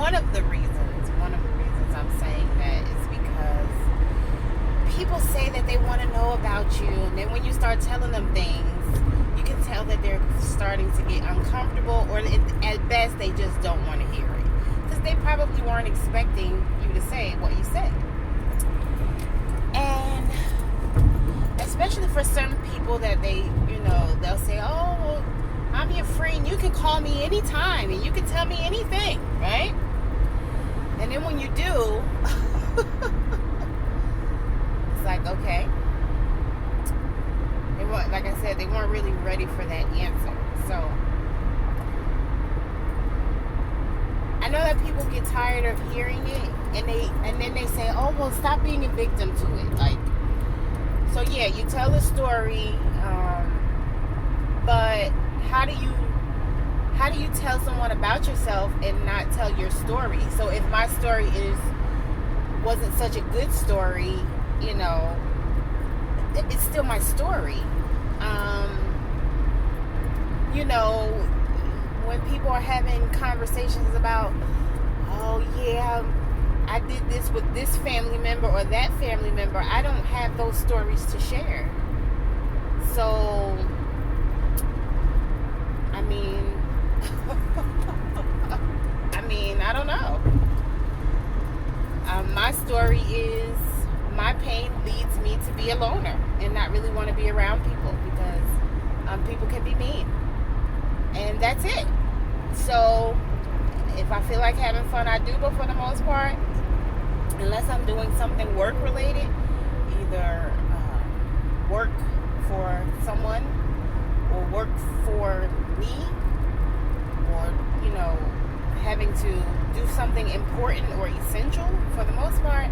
one of the reasons I'm saying that is because people say that they want to know about you, and then when you start telling them things, you can tell that they're starting to get uncomfortable, or at best they just don't want to hear it, because they probably weren't expecting you to say what you said. And especially for some people that they'll say, oh, I'm your friend, you can call me anytime and you can tell me anything, right? And then when you do, it's like, okay. Like I said, they weren't really ready for that answer. So I know that people get tired of hearing it, and then they say, oh, well, stop being a victim to it. Like, so yeah, you tell a story, but how do you tell someone about yourself and not tell your story? So if my story wasn't such a good story, it's still my story. When people are having conversations about, oh yeah, I did this with this family member or that family member, I don't have those stories to share. So, I I don't know. My story is my pain leads me to be a loner and not really want to be around people, because people can be mean. And that's it. So if I feel like having fun, I do, but for the most part, unless I'm doing something work related, either work for someone or work for me, or having to do something important or essential, for the most part,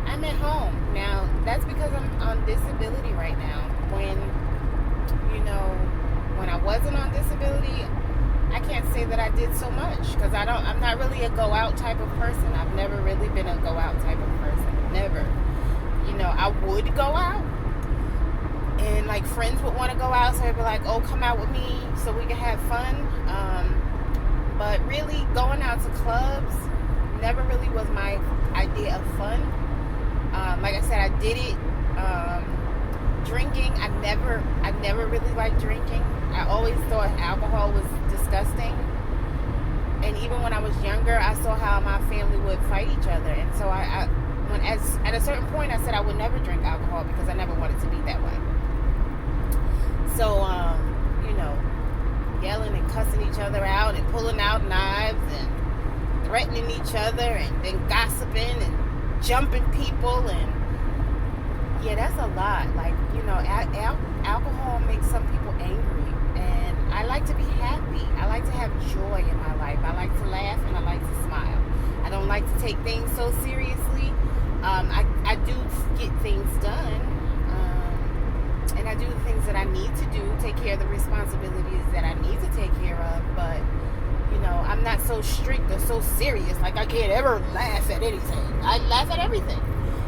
I'm at home. Now, that's because I'm on disability right now. When I wasn't on disability, I can't say that I did so much, because I'm not really a go out type of person. I've never really been a go out type of person. Never. I would go out, and like friends would want to go out, so they'd be like, oh, come out with me so we can have fun. But really, going out to clubs never really was my idea of fun. Like I said, I did it. Drinking, I never really liked drinking. I always thought alcohol was disgusting. And even when I was younger, I saw how my family would fight each other. And so at a certain point, I said I would never drink alcohol, because I never wanted to be that way. So, yelling and cussing each other out and pulling out knives and threatening each other and then gossiping and jumping people, and yeah, that's a lot. Like, alcohol makes some people angry, and I like to be happy. I like to have joy in my life. I like to laugh and I like to smile. I don't like to take things so seriously. I do get things done, and I do the things that I need to do, take care of the responsibilities that I need to take care of, but I'm not so strict or so serious. Like, I can't ever laugh at anything. I laugh at everything.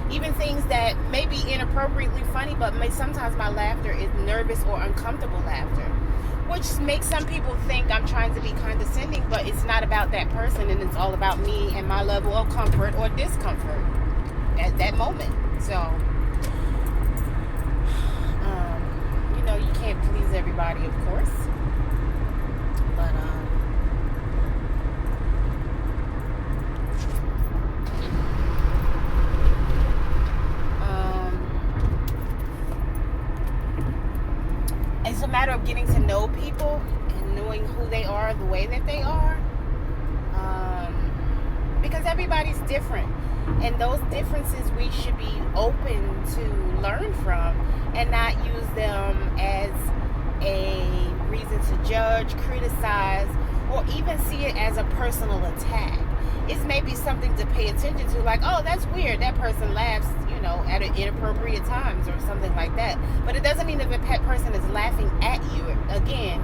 Even things that may be inappropriately funny, but sometimes my laughter is nervous or uncomfortable laughter, which makes some people think I'm trying to be condescending, but it's not about that person, and it's all about me and my level of comfort or discomfort at that moment. So, you can't please everybody, of course, but it's a matter of getting to know people and knowing who they are, the way that they are, because everybody's different, and those differences we should be open to learn from and not use them as a reason to judge, criticize, or even see it as a personal attack. It's maybe something to pay attention to, like, oh, that's weird, that person laughs at inappropriate times or something like that. But it doesn't mean that the pet person is laughing at you. Again,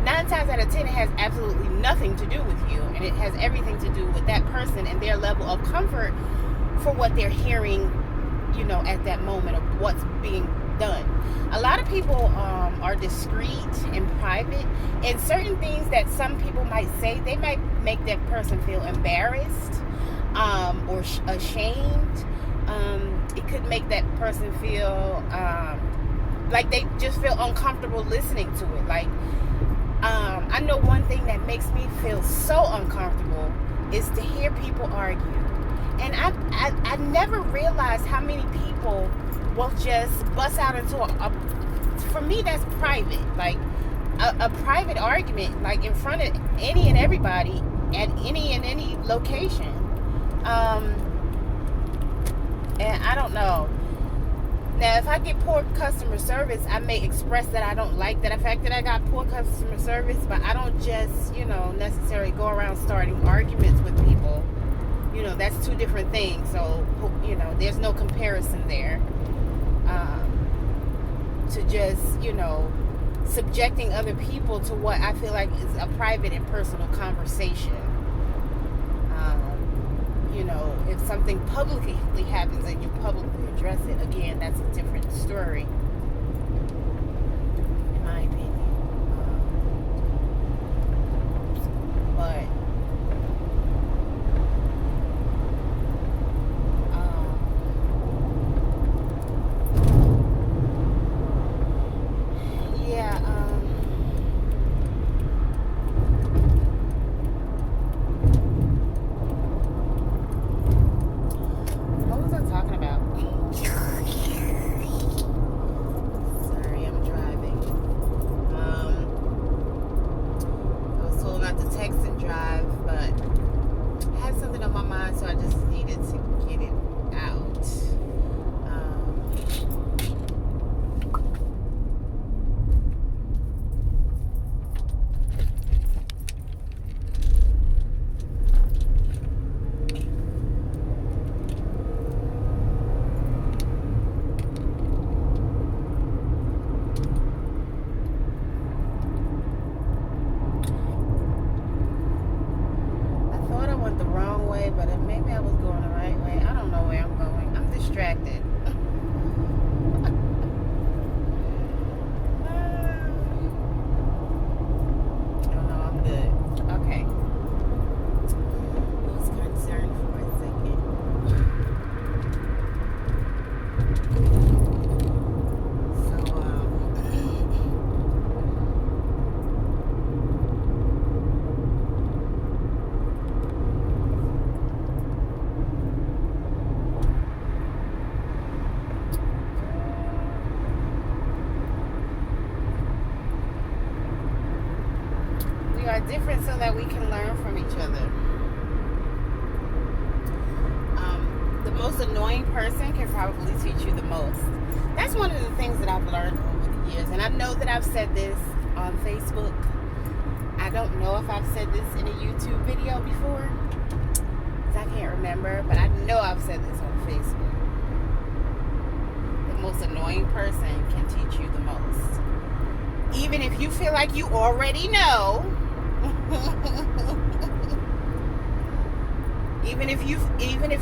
9 times out of 10, it has absolutely nothing to do with you, and it has everything to do with that person and their level of comfort for what they're hearing, at that moment of what's being done. A lot of people are discreet and private, and certain things that some people might say, they might make that person feel embarrassed or ashamed. It could make that person feel like they just feel uncomfortable listening to it. Like, I know one thing that makes me feel so uncomfortable is to hear people argue. And I never realized how many people will just bust out into for me, that's private. Like, a private argument, like in front of any and everybody at any location. And I don't know. Now, if I get poor customer service, I may express that I don't like that fact that I got poor customer service, but I don't just, necessarily go around starting arguments with people. That's two different things. So, there's no comparison there. To just, subjecting other people to what I feel like is a private and personal conversation. If something publicly happens and you publicly address it, again, that's a different story, in my opinion. But different so that we can learn from each other. The most annoying person can probably teach you the most. That's one of the things that I've learned over the years. And I know that I've said this on Facebook. I don't know if I've said this in a YouTube video before, because I can't remember, but I know I've said this on Facebook. The most annoying person can teach you the most. Even if you feel like you already know, even if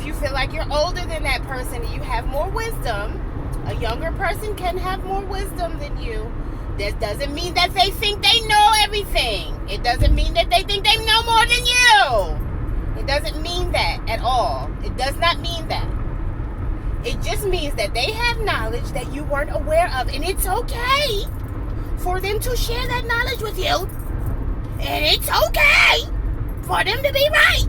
you feel like you're older than that person and you have more wisdom, a younger person can have more wisdom than you. That doesn't mean that they think they know everything. It doesn't mean that they think they know more than you. It doesn't mean that at all. It does not mean that. It just means that they have knowledge that you weren't aware of, and it's okay for them to share that knowledge with you. And it's okay for them to be right.